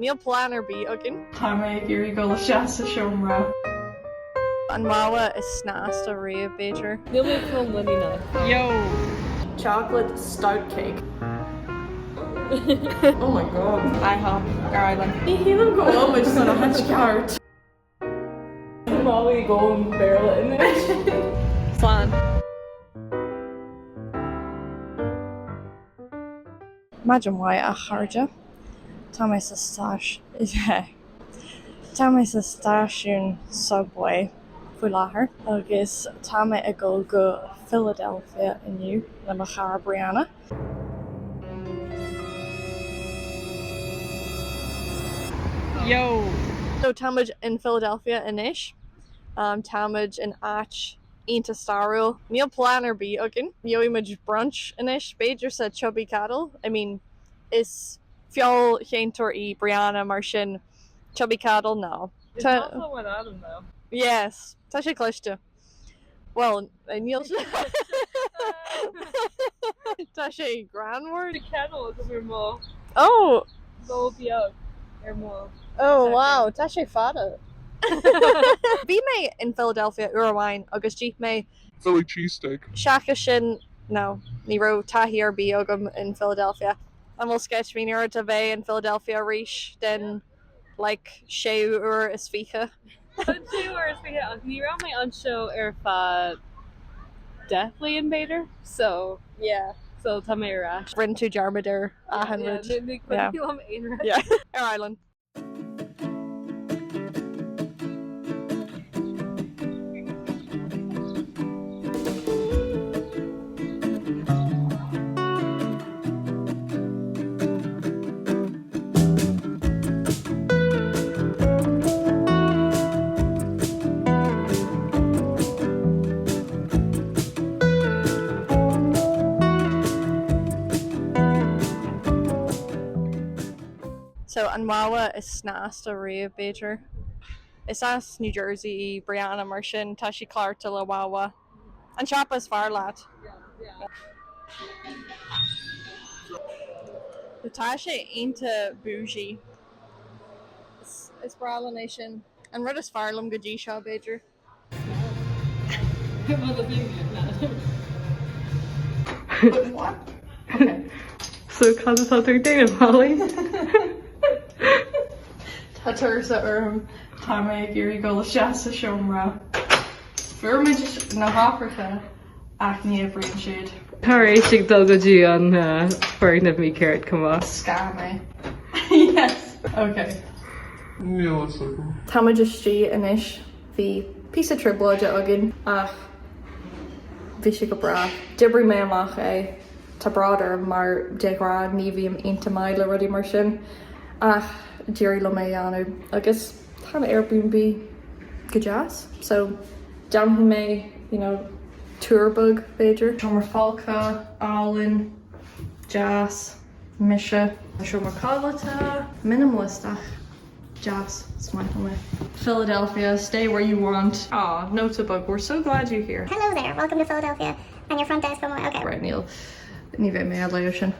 Níl plán ar bí againn. Tá mé gurí go le seasta seomra. An máha is snást a riamh Beidir. Níl mé film lína. Yo! Chocolate stout cake. Oh my god. IHOP, Gaeilge. Ní hílam go bhfuil san a hat ceart. Molly going barrel in it. Slán. Imagine why a charge. Tá mé sa stáisiún subway faoi láthair agus tá mé ag go Philadelphia inniu le mar char Brianna. Yo! So táid in Philadelphia inis, táid in áit ionta starúil. Níl plán ar bí againn. Níl brunch inis, Beidir sa chubby cattle. I mean, is fiol chéinteoir í Brianna mar sin chubby cattle no. It's also with Adam though. Yes, tá sé cloiste. Well, níl tá sé granward. The kettle is over more. Oh! Go be out. Or more. Oh wow, tá sé fada. Bhí mé in Philadelphia uairmhain agus díoch mé Philly cheesesteak. seacha sin no, ní raibh taithí ar bí agam in Philadelphia. An bhfuil sketch mí nuair a bheith in Philadelphia arís den like 6 uair is fiche. 2 hours we hit. Ní ra mé anseo ar fa deathly invader. So Yeah. tá mé ra. Rinn tú jarmadidir a hanrid. Yeah. Yeah. Ar Island. So an máha is snást a riamh Beidir. Is as New Jersey Brianna mar sin tá sí clárta le máha. An seapa is fearr leat. Tá sé aonta bougie. Is brala sin. An rud is fearlam go dtí seo Beidir. What? Okay. So cos tá tú déanamh Molly. Tá tusa tá mé gurí go le seasta seomra. Fuirmid na háparta ach ní bhríonn siad. Tar éis sig dul go dtí an foirnamh mí ceart cumá. Scam mé. Yes. Okay. Níl is agam. Táid is tí inis bhí pí of tribláide againn ach bhí si go bra. Dibrí mé amach é tá brádar mar derád ní bhíam aonta maiid le rudí mar sin ach díirí le mé anú agus tá Airbnb go jazz. So damhí mé, you know, tourbug Beidir. Tá mar fáilcha, álinn, jazz, mise, seo mar cáilata, minimalistach. Jazz, smile me. Philadelphia, stay where you want. Aw, Notebook, we're so glad you're here. Hello there, welcome to Philadelphia. And your front desk, okay. Right, Neil. Ní bheith mé leo sin.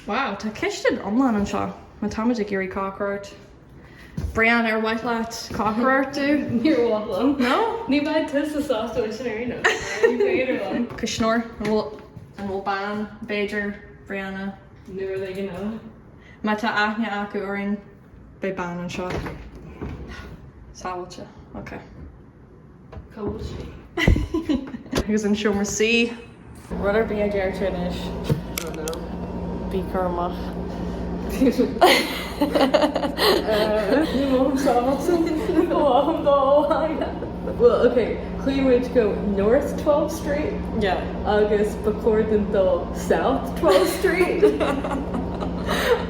Wow, tá ceistid omláin an seo. Má táid a géirí cockroach. Brian ar white laat cockroach tú? Níor bhlam. No? Ní bhaid tusa sásta sin ar ina. Ní féidir bhlam. Cushnor, an bhfuil ban, Beidir, Brianna. Nuair le gná. Má tá aithne acu orin be ban an seo. Sáilte, okay. Cool sí. Agus an siomar sí. Rudar bí a ggéir tunis. Bí chumach. Ní móm sásta. Ní móm Well, okay, Cleveland go North 12th Street. Yeah. Agus Bacordon do South 12th Street.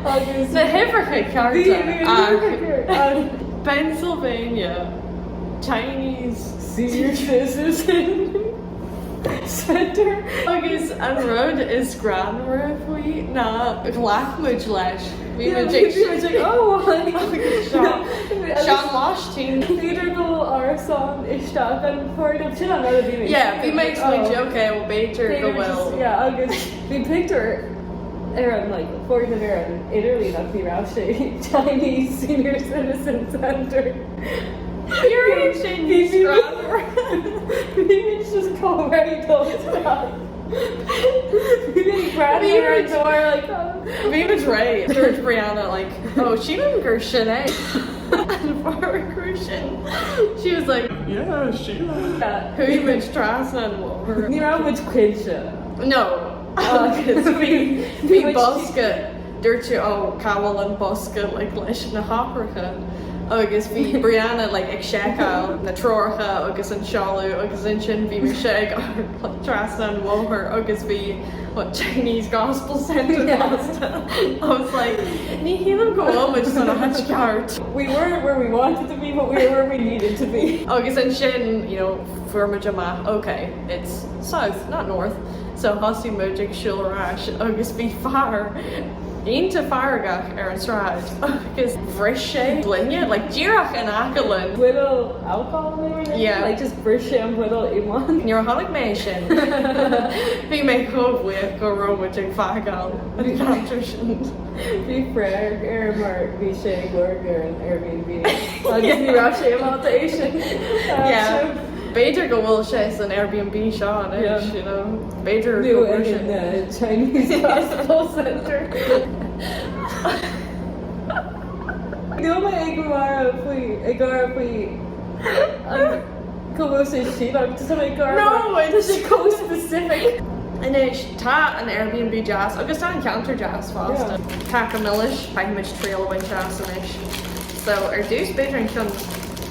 Agus Na hifrcha carta. Pennsylvania Chinese senior citizen center. Agus an rud is granmara faoi na ghlaachmuid leis. Bhí like, oh, Sean Washington. Peter go arson isteach an part of sin an other. Yeah, he makes me joke, well, Beidir go well. Yeah, agus bhí picture Aaron, like, according to Aaron, Italy, not the Rousey, Chinese Senior Citizen Center. You're in Chinese Maybe it's just called ready to stop. Maybe grandma our door, like, Viva's right. George Brianna, like, oh, she didn't go shit, eh? And for Christian, she was like, Yeah, Sheila. who you much tráchtanna her. ní ra muid cuilte. No, because we bosca, dúirte ó cabhal an bosca like leis na hápracha. Agus bhí Brianna like ag seaáil na trácha agus an seáú agus in sin bhí mar sé tráchtanna mhóthar agus bhí what Chinese gospel center pasta. I was like, ní híanam go bhfuil muid san a hatceart. We weren't where we wanted to be, but we were where we needed to be. Agus in sin, you know, fuairmuid amach, okay, it's south, not north. So hosí muid ag siúlrás agus bhí fear. Ínta feargach an sráid agus bhris sé linne, like díreach an acalinn. Little alcohol they were there? Yeah. Like just brush and little iman. Níor tháinig mé sin. Bhí mé chomhfuoh go rómuid ag feagáil an cantar sin. Bhí freir mar bhí sé gurgur an Airbnb. Agus ní ra sé amata é sin. Yeah. Beidir go bhfuil sé san Airbnb seo Yeah. you know. Beidir New go bhfuil in sin. the Chinese gospel center. Níl mé ag gar faoi cóhfuil sé siad agus tá ag gar No, it's sé có specific. Inis tá an Airbnb jazz agus tá an counter jazz fásta. Tá go milliis paimiid tríalhain jazz inis. So dús beidir an chun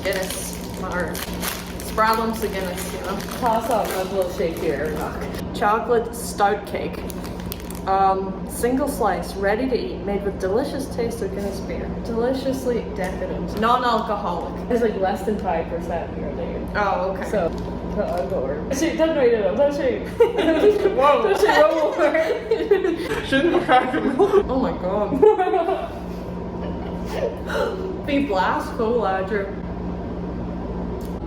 Guinness mar sprálam sa Guinness, you know. Tá na bhfuil sé ar nach. Chocolate stout cake. Single slice, ready to eat, made with delicious taste of Guinness beer. Deliciously decadent. Non-alcoholic. It's like less than 5% here there. Oh, okay. So, I'll go over. She done right it up, don't she? Whoa. Don't she roll over? Shouldn't crack him. Oh my god. Be blast cool, Ladger.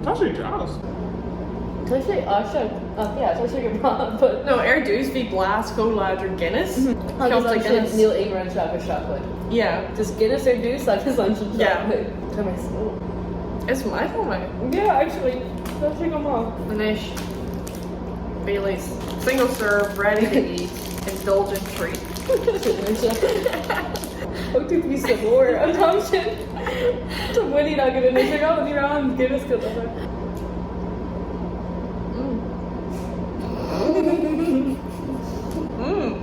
That's a jazz. Tá sé yeah, tá sé go má, but No, dús bhí blast cool, Ladger Guinness. agus Comes like an sin Guinness. níl éon chocolate. Yeah. Just Guinness or dús agus an sin Yeah. chocolate. Tá mé slow. It's my fault, Yeah, actually, tá sé go má. Manish. Bailey's. Single serve, ready to eat. Indulgent treat. Ó tú bí sa mór an tám sin. Tá buí agad in is go ní ra an Guinness go.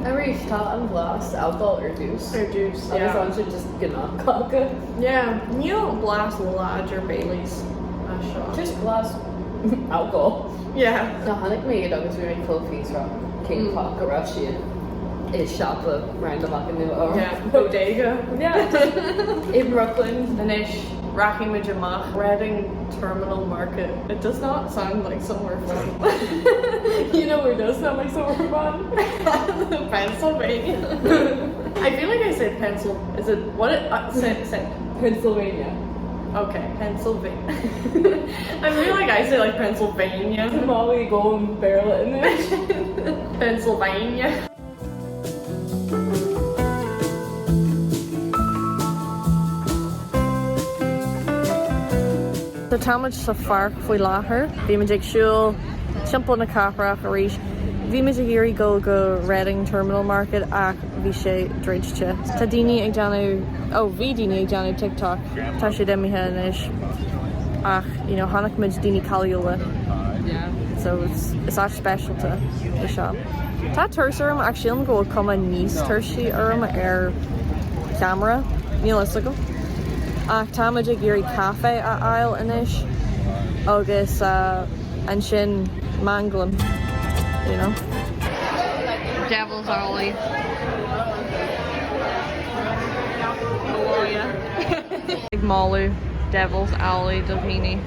Every tá an glas alcohol or juice. Juice, Agus yeah. an sin just gná caca. Yeah, you blast Ladger Bailey's. Shot. Just glass alcohol. Yeah. Na hannig mé agus bhí mé clofís ra cé pá go ra sin is shoppa random in nu or Yeah. Bodega. yeah in Brooklyn. Manish. Racking with Jamach. Reading Terminal Market. It does not sound like somewhere fun. You know where it does sound like somewhere fun? Pennsylvania. I feel like I said pencil. Is it what it said? Pennsylvania. Okay, Pennsylvania. I feel like I say like Pennsylvania. Molly go and barrel it in there. Pennsylvania. So táid sa farc faoi láthair, bhí me ag siúil timpeall na caparach a rís. Bhí me a géirí go Reading Terminal Market ach bhí sé dreidte. Tá daoine ag deanú, bhí daoine ag deanú TikTok, tá sé déimithe inis ach, you know, tháinig muid daoine callúla. Yeah. So it's actually special to the shop. Tá tursarm actually an go cuma níos tursaí orm camera, níl is go. Ach táid ag géirí cafe a aisle inis agus an sin manglam, you know. Devil's Alley. Oh yeah. Big Malu, Devil's Alley, Davini.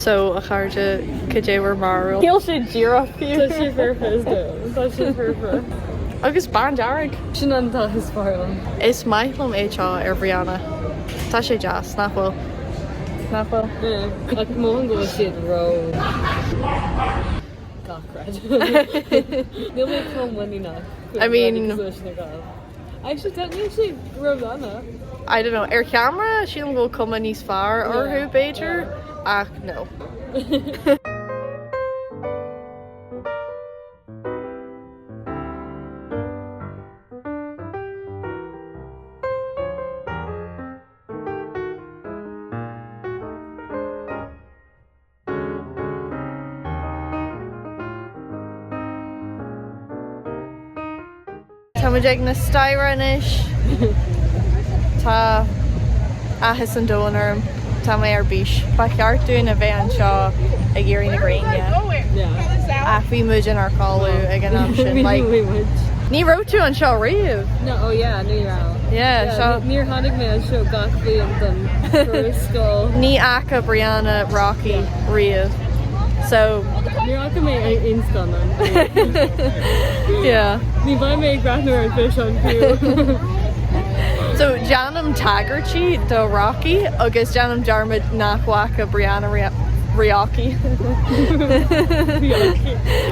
So a charge cadéwer marl. Kill sé giraffe. Tá sé fearfa is do. Tá sé fearfa. Agus bandarrig. Sin an tá his farlam. Is maithlumm éá ar bhrianna. Tá sé jazz, nachfuil. Nachfuil. Ach mó an go siad ro. Gachreid. Níl mé chum when nach. I mean- Actually, technically she wrote Anna. I don't know, ar camera sílam go cuma níos fearr orthú Beiidir ach no. Tá muid ag na stairanis. Tá ahas an dónarm, tá mé ar bís. Ba cheartún a bheith an seo a ggéirí na Gaeilge. Yeah. A bhí muid in ar cáú ag an am sin. Like, ní róú an seo riamh. No, oh yeah, no you're out. Yeah, seo. Near Hannig me an show gach blion dun for skull. Ní acha Brianna Rocky riamh. So, Near Hannig me instan on. yeah. Ní bhaid me grathnú an fish on fiú. So, Janam Taggartí do Rocky agus Janam Jarmid nachhacha Brianna Riaki.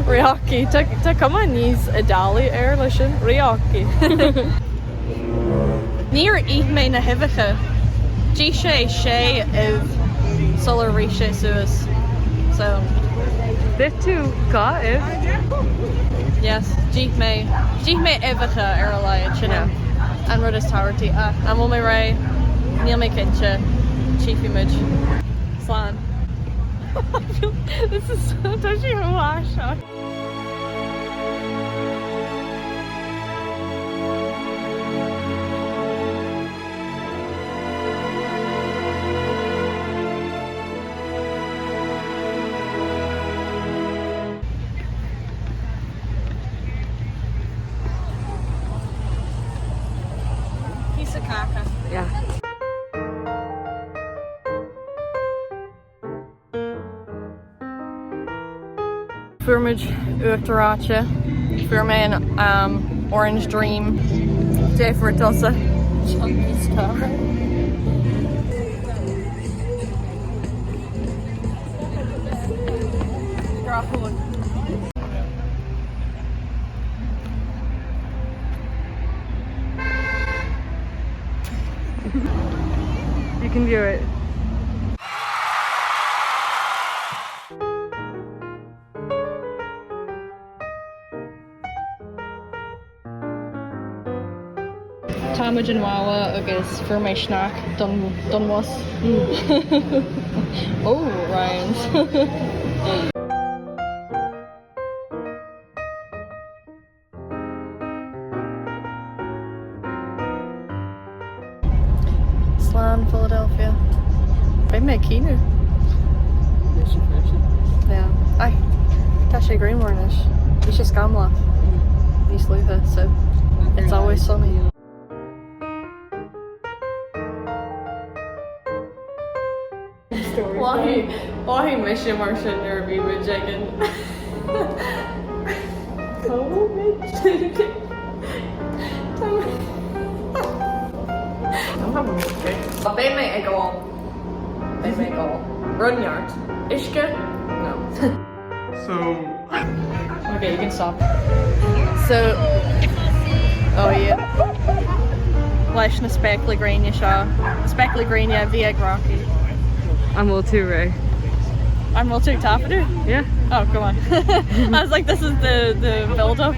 Riaki. Tá cuma níos a dálaí ar lei sin Riaki. Níor mé na hibicha. Dí sé solar ríise suas. So, bit tú gá Yes, dí mé ibicha ar a leid sinna. An rud is táirtí ach am mé ra níl mé cinse chiefimid. Slán. This is so touchy shock. Piece of caca. Yeah. Fuirmid uachtaráte. Fuir mé an Orange Dream. Dé for tusa. Chunky stuff. You can do it. Táid an bhála agus fuir mé snack don was. Oh, Ryan's. Slán, Philadelphia. Bé mé cíú. Yeah. Ai, tá sé greenmórnis. Bhí sé scamla. Níos luúthe, so it's always sunny. Why miss you mar sin ar bhí muid againn. Bé mé ag gáil. Bé mé gáil. Runneart. Isce? No. So, Okay, you can stop. So, oh yeah. Leis na specla graine seo. Specla graine bhí ag Rocky. I'm all too Ray. I'm real too top of it. Yeah. Oh, come on. I was like, this is the build up.